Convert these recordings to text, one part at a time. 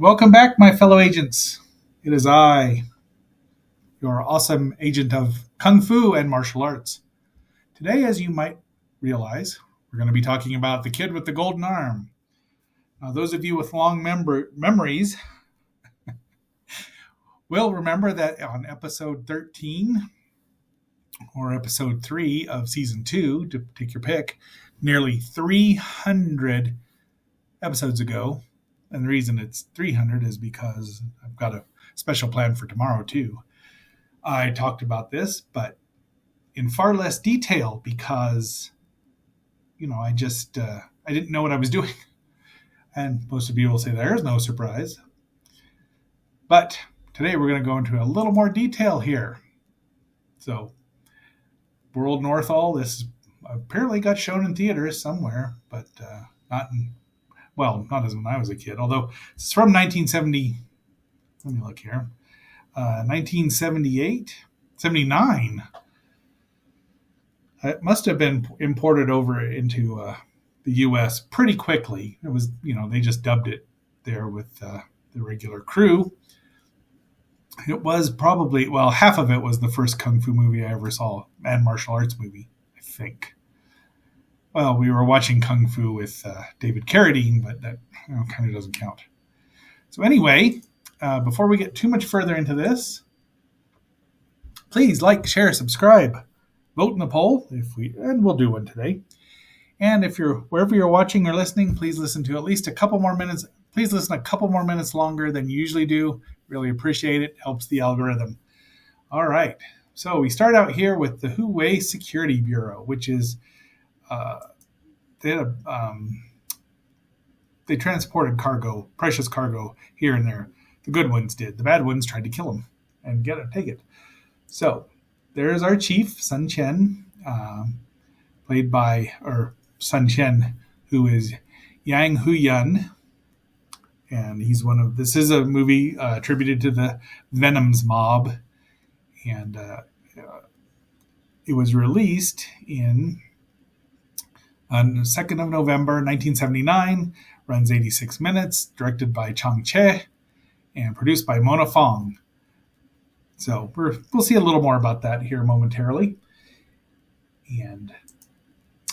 Welcome back, my fellow agents. It is I, your awesome agent of Kung Fu and martial arts. Today, as you might realize, we're going to be talking about the kid with the golden arm. Now, those of you with long memories will remember that on episode 13 or episode 3 of season 2, to take your pick, nearly 300 episodes ago. And the reason it's 300 is because I've got a special plan for tomorrow, too. I talked about this, but in far less detail because, I didn't know what I was doing. And most of you will say there's no surprise. But today we're going to go into a little more detail here. So, World Northall, this apparently got shown in theaters somewhere, but not as when I was a kid. Although it's from 1970. Let me look here. 1978, 79. It must have been imported over into the U.S. pretty quickly. It was, they just dubbed it there with the regular crew. It was probably, half of it was the first Kung Fu movie I ever saw, and martial arts movie, I think. Well, we were watching Kung Fu with David Carradine, but that kind of doesn't count. So anyway, before we get too much further into this, please like, share, subscribe, vote in the poll, and we'll do one today. And if you're wherever you're watching or listening, please listen to at least a couple more minutes. Please listen a couple more minutes longer than you usually do. Really appreciate it. Helps the algorithm. All right. So we start out here with the Huawei Security Bureau, which is they transported cargo, precious cargo here and there. The good ones did. The bad ones tried to kill them and take it. So there's our chief, Sun Chen, played by Sun Chen, who is Yang Huyan. And this is a movie attributed to the Venom's mob. And it was released on the 2nd of November, 1979, runs 86 minutes, directed by Chang Che, and produced by Mona Fong. So we'll see a little more about that here momentarily. And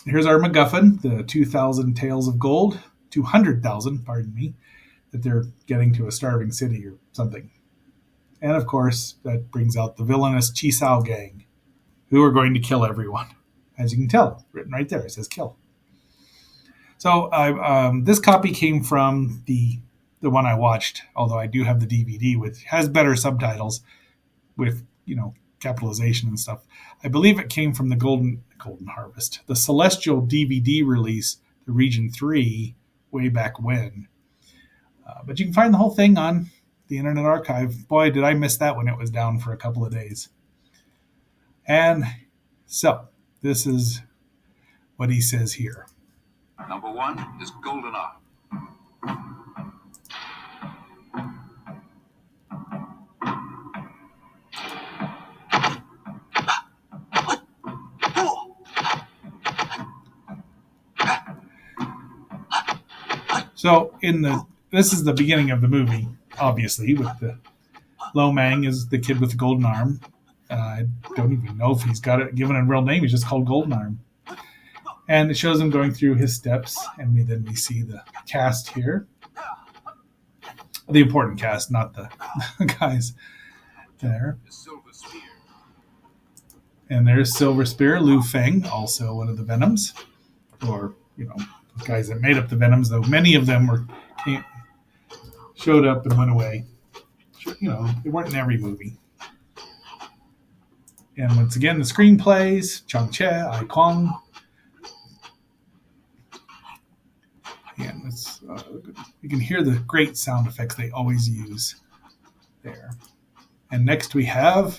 here's our MacGuffin, the 2,000 taels of gold, 200,000, pardon me, that they're getting to a starving city or something. And of course, that brings out the villainous Chi Sao gang, who are going to kill everyone. As you can tell, written right there, it says kill. So this copy came from the one I watched, although I do have the DVD, which has better subtitles with, capitalization and stuff. I believe it came from the Golden Harvest, the Celestial DVD release, the Region 3, way back when. But you can find the whole thing on the Internet Archive. Boy, did I miss that when it was down for a couple of days. And so, this is what he says here. Number 1 is golden arm. So this is the beginning of the movie, obviously, with the Lo Mang is the kid with the golden arm. I don't even know if he's got it given a real name. He's just called Golden Arm. And it shows him going through his steps, and then we see the cast here. The important cast, not the guys there. And there's Silver Spear, Liu Feng, also one of the Venoms. Or, the guys that made up the Venoms, though many of them showed up and went away. They weren't in every movie. And once again, the screenplays, Chang Che, Ai Kwang. And you can hear the great sound effects they always use there. And next we have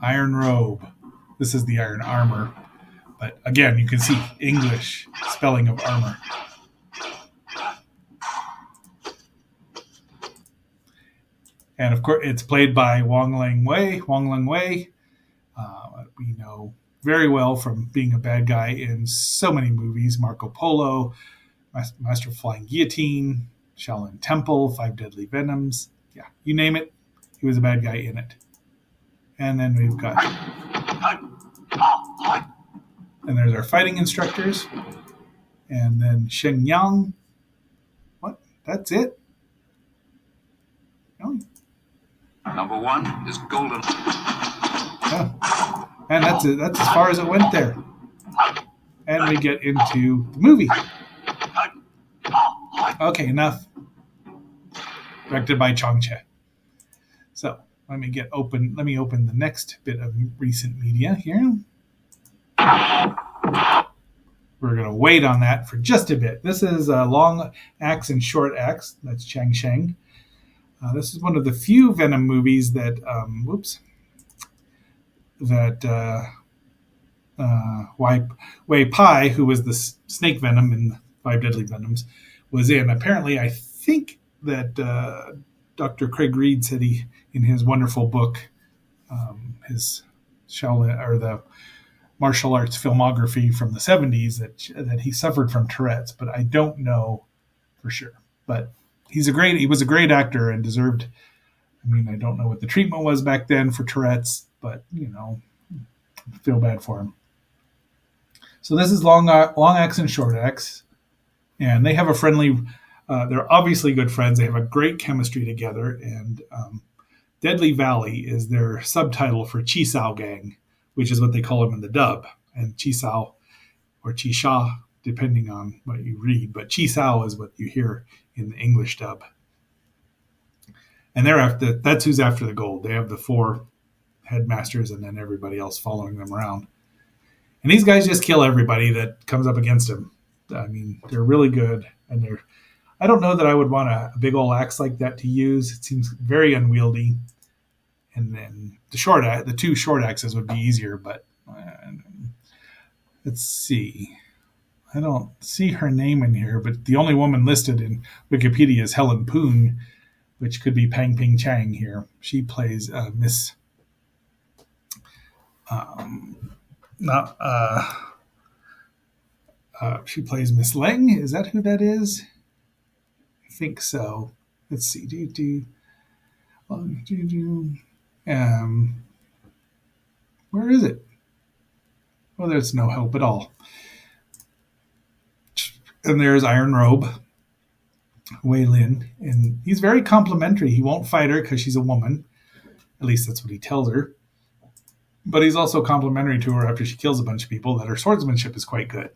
Iron Robe. This is the Iron Armor. But again, you can see English spelling of armor. And of course, it's played by Wong Lang Wei. We know very well from being a bad guy in so many movies: Marco Polo, Master of Flying Guillotine, Shaolin Temple, Five Deadly Venoms. Yeah, you name it, he was a bad guy in it. And then we've got, and there's our fighting instructors. And then Shenyang. What? That's it? No. Number 1 is golden. Oh. And that's it. That's as far as it went there. And we get into the movie. Okay, enough. Directed by Chang Che. So let me open the next bit of recent media here. We're going to wait on that for just a bit. This is Long Axe and Short Axe. That's Chang Sheng. This is one of the few Venom movies that, Wei Pai, who was the snake venom in Five Deadly Venoms, was in. Apparently, I think that Dr. Craig Reed said in his wonderful book, his Shaolin, or the martial arts filmography from the 70s, that he suffered from Tourette's, but I don't know for sure. But he was a great actor and deserved. I mean, I don't know what the treatment was back then for Tourette's, but I feel bad for him. So this is Long Axe and Short Axe, and they have a friendly. They're obviously good friends. They have a great chemistry together, and Deadly Valley is their subtitle for Chi Sao Gang, which is what they call him in the dub, and Chi Sao or Chi Sha, depending on what you read, but Chi Sao is what you hear in the English dub. And that's who's after the gold. They have the 4 headmasters and then everybody else following them around. And these guys just kill everybody that comes up against them. I mean, they're really good, and I don't know that I would want a big old axe like that to use. It seems very unwieldy. And then the 2 short axes would be easier, but let's see. I don't see her name in here, but the only woman listed in Wikipedia is Helen Poon, which could be Pang Ping Chang here. She plays Miss. She plays Miss Leng. Is that who that is? I think so. Let's see. Where is it? Well, there's no help at all. And there's Iron Robe, Wei Lin, and he's very complimentary. He won't fight her because she's a woman. At least that's what he tells her. But he's also complimentary to her after she kills a bunch of people that her swordsmanship is quite good.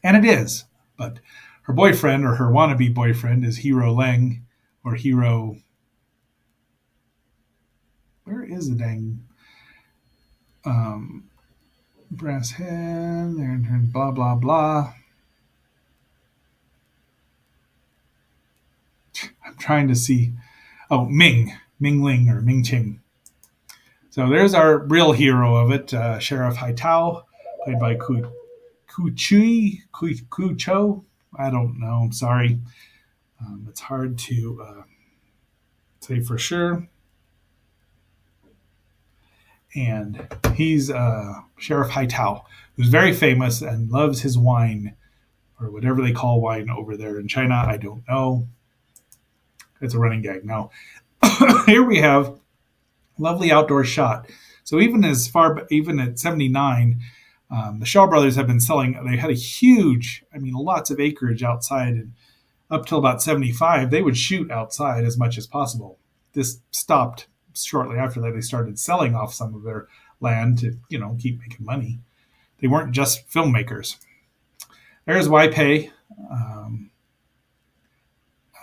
And it is. But her boyfriend, or her wannabe boyfriend, is Hero Leng, or Hero... Where is the dang... brass head, blah, blah, blah. I'm trying to see. Oh, Ming Ling, or Ming Ching. So there's our real hero of it, Sheriff Haitao, played by Ku Cho. I don't know. I'm sorry. It's hard to say for sure. And he's Sheriff Haitao, who's very famous and loves his wine, or whatever they call wine over there in China. I don't know. It's a running gag. Now, here we have lovely outdoor shot. So even at 79, the Shaw brothers have been selling. They had a huge, lots of acreage outside, and up till about 75, they would shoot outside as much as possible. This stopped shortly after that. They started selling off some of their land to, keep making money. They weren't just filmmakers. There's Wai Pei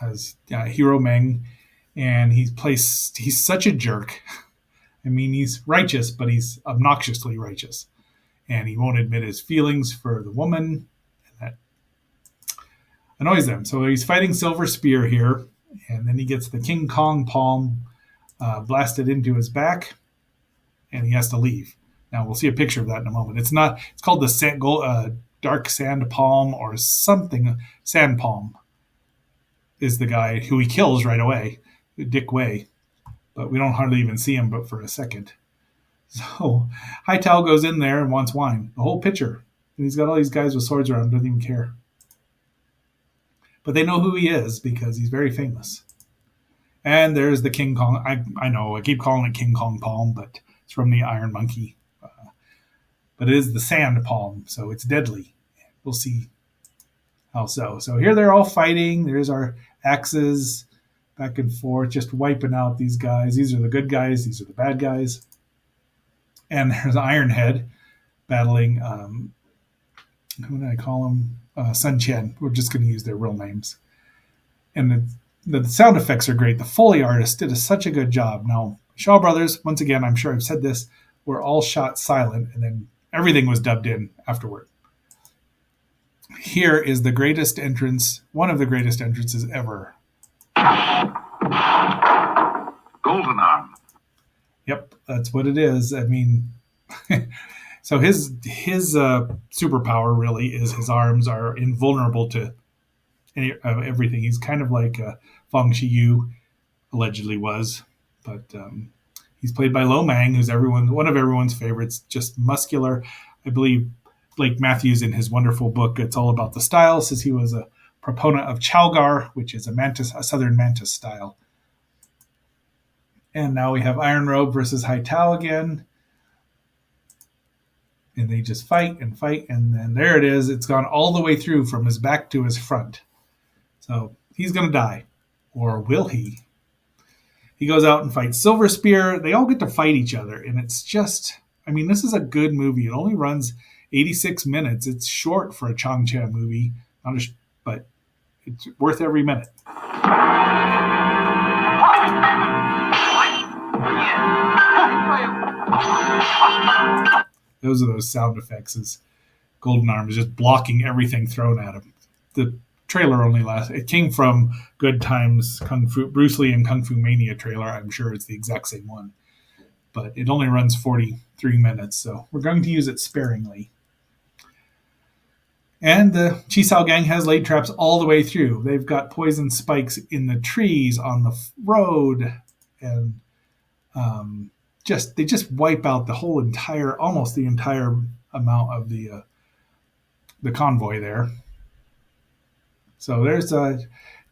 as Hero Meng, and he's such a jerk. He's righteous, but he's obnoxiously righteous, and he won't admit his feelings for the woman, and that annoys them. So he's fighting Silver Spear here, and then he gets the King Kong palm blasted into his back, and he has to leave. Now we'll see a picture of that in a moment. It's called the dark sand palm or something. Sand palm is the guy who he kills right away, Dick Wei, but we don't hardly even see him but for a second. So Hightail goes in there and wants wine, the whole pitcher. And he's got all these guys with swords around him, doesn't even care. But they know who he is because he's very famous. And there's the King Kong. I know, I keep calling it King Kong palm, but it's from the Iron Monkey. But it is the sand palm, so it's deadly. We'll see how so. So here they're all fighting. There's our axes back and forth, just wiping out these guys. These are the good guys. These are the bad guys. And there's Ironhead battling, who did I call him? Sun Chen. We're just going to use their real names. And the sound effects are great. The Foley artist did such a good job. Now, Shaw Brothers, once again, I'm sure I've said this, were all shot silent, and then everything was dubbed in afterward. Here is the greatest entrance, one of the greatest entrances ever. Golden Arm. Yep, that's what it is. I mean, so his superpower really is his arms are invulnerable to everything. He's kind of like Feng Shiyu allegedly was, but he's played by Lo Mang, who's one of everyone's favorites. Just muscular. I believe Blake Matthews in his wonderful book "It's All About the Style" says he was a proponent of Chalgar, which is a southern mantis style. And now we have Iron Robe versus Hightail again. And they just fight, and then there it is. It's gone all the way through from his back to his front. So he's going to die. Or will he? He goes out and fights Silver Spear. They all get to fight each other. And it's just, I mean, this is a good movie. It only runs 86 minutes. It's short for a Chang Che movie, but it's worth every minute. Those are those sound effects as Golden Arm is just blocking everything thrown at him. The trailer only it came from Good Times Kung Fu, Bruce Lee and Kung Fu Mania trailer. I'm sure it's the exact same one. But it only runs 43 minutes, so we're going to use it sparingly. And the Chisao gang has laid traps all the way through. They've got poison spikes in the trees, on the road, and they just wipe out almost the entire amount of the convoy there. So there's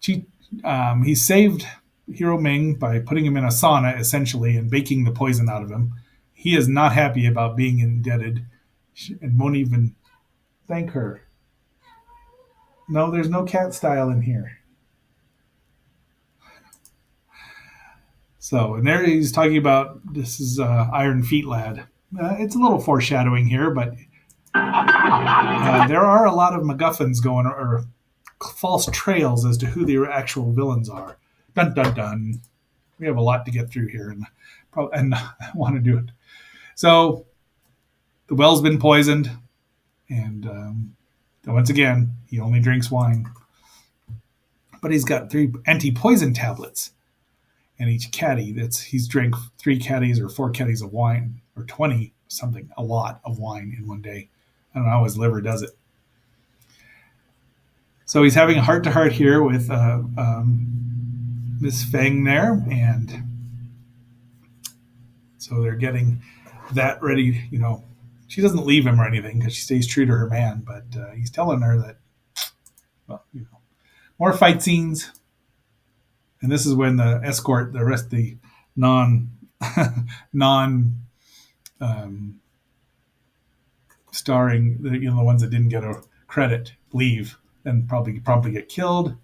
he saved Hero Ming by putting him in a sauna essentially and baking the poison out of him. He is not happy about being indebted and won't even thank her. No, there's no cat style in here. So, and there he's talking about this is Iron Feet Lad. It's a little foreshadowing here, but there are a lot of MacGuffins going, or false trails as to who the actual villains are. Dun dun dun. We have a lot to get through here, and I want to do it. So, the well's been poisoned, and once again, he only drinks wine. But he's got 3 anti-poison tablets. And each caddy, he's drank 3 caddies or 4 caddies of wine, or 20 something, a lot of wine in one day. I don't know how his liver does it. So he's having a heart-to-heart here with Miss Feng there, and so they're getting that ready. You know, she doesn't leave him or anything because she stays true to her man, but he's telling her that, well, you know, more fight scenes. And this is when the escort, the rest, the starring, the ones that didn't get a credit, leave and probably get killed.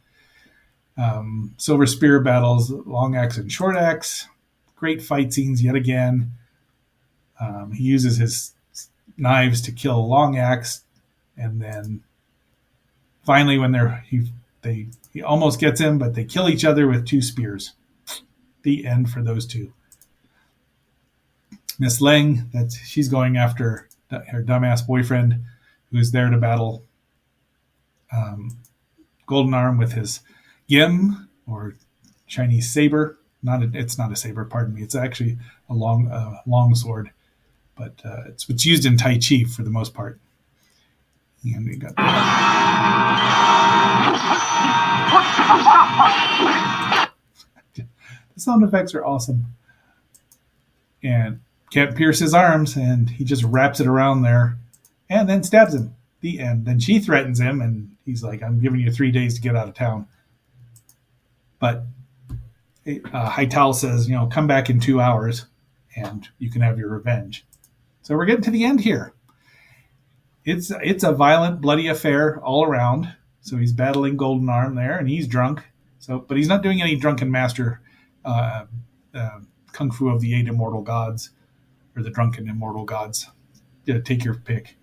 Silver Spear battles Long Axe and Short Axe. Great fight scenes yet again. He uses his knives to kill Long Axe, and then finally, when he almost gets him, but they kill each other with 2 spears. The end for those 2. Miss Leng, she's going after her dumbass boyfriend, who's there to battle Golden Arm with his Yim, or Chinese saber. It's not a saber, pardon me. It's actually a long sword, but it's used in Tai Chi for the most part. And we got the sound effects are awesome. And Can't pierce his arms, and he just wraps it around there and then stabs him. The end. Then she threatens him, and he's like, I'm giving you 3 days to get out of town. But Hightower says, come back in 2 hours, and you can have your revenge. So we're getting to the end here. It's a violent, bloody affair all around. So he's battling Golden Arm there, and he's drunk. But he's not doing any drunken master kung fu of the 8 immortal gods, or the drunken immortal gods. Yeah, take your pick.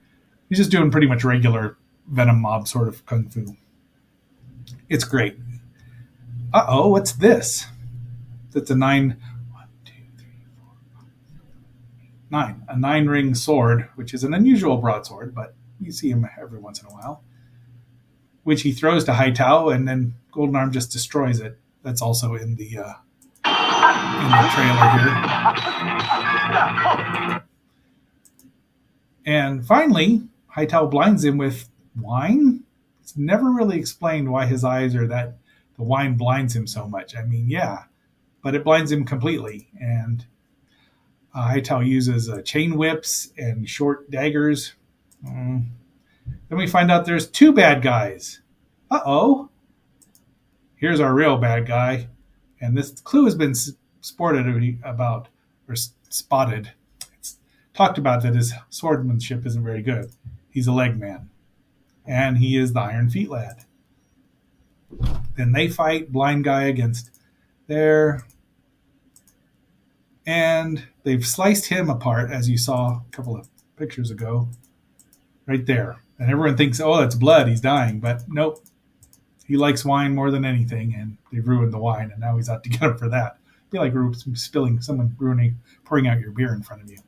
He's just doing pretty much regular Venom Mob sort of kung fu. It's great. Uh-oh, what's this? That's a 9 ring sword, which is an unusual broadsword, but you see him every once in a while, which he throws to Hightower, and then Golden Arm just destroys it. That's also in the trailer here. And finally, Hightower blinds him with wine. It's never really explained why his eyes are that the wine blinds him so much. I mean, yeah, but it blinds him completely. And Hightower uses chain whips and short daggers. Then we find out there's 2 bad guys. Uh-oh. Here's our real bad guy. And this clue has been spotted. It's talked about that his swordsmanship isn't very good. He's a leg man. And he is the Iron Feet Lad. Then they fight blind guy against there. And they've sliced him apart, as you saw a couple of pictures ago. Right there. And everyone thinks, oh, that's blood, he's dying. But nope. He likes wine more than anything, and they've ruined the wine, and now he's out to get him for that. It'd be like pouring out your beer in front of you.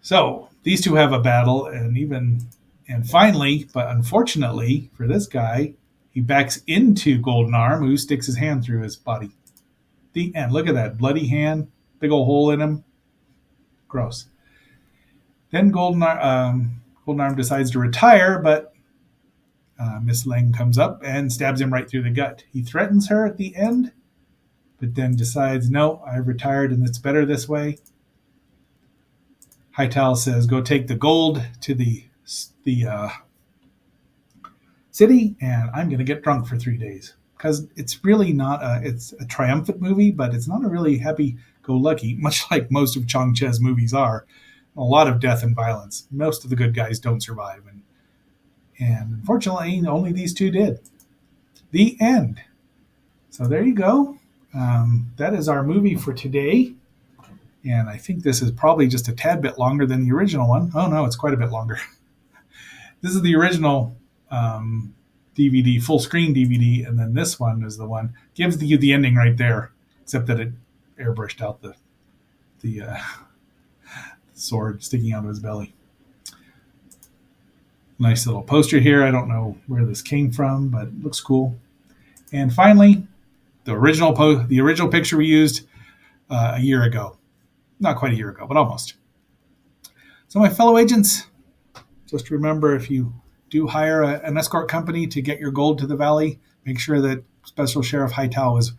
So these two have a battle, and finally, but unfortunately for this guy, he backs into Golden Arm, who sticks his hand through his body. The end. Look at that bloody hand, big old hole in him. Gross. Then Golden Arm decides to retire, but Miss Lang comes up and stabs him right through the gut. He threatens her at the end, but then decides, no, I've retired and it's better this way. Hightower says, go take the gold to the city, and I'm going to get drunk for 3 days. Because it's really not it's a triumphant movie, but it's not a really happy-go-lucky, much like most of Chong Che's movies are. A lot of death and violence. Most of the good guys don't survive. And unfortunately, only these 2 did. The end. So there you go. That is our movie for today. And I think this is probably just a tad bit longer than the original one. Oh, no, it's quite a bit longer. This is the original DVD, full screen DVD, and then this one is the one. Gives you the ending right there, except that it airbrushed out the sword sticking out of his belly. Nice little poster here. I don't know where this came from, but it looks cool. And finally, the original picture we used a year ago. Not quite a year ago, but almost. So my fellow agents, just remember, if you do hire an escort company to get your gold to the valley, make sure that Special Sheriff Hightower is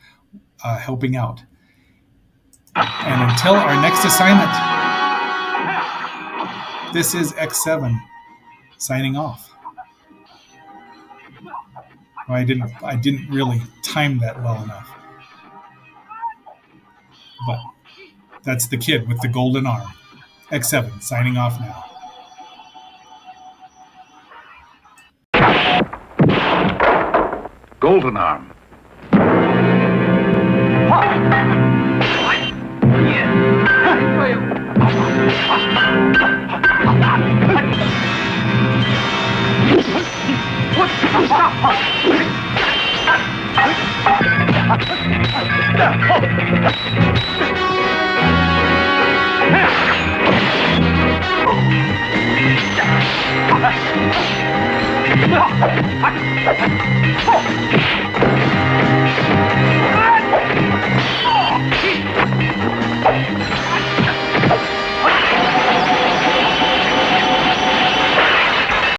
helping out. And until our next assignment, this is X7 signing off. Well, I didn't really time that well enough. But that's the kid with the golden arm. X7 signing off now. Golden Arm.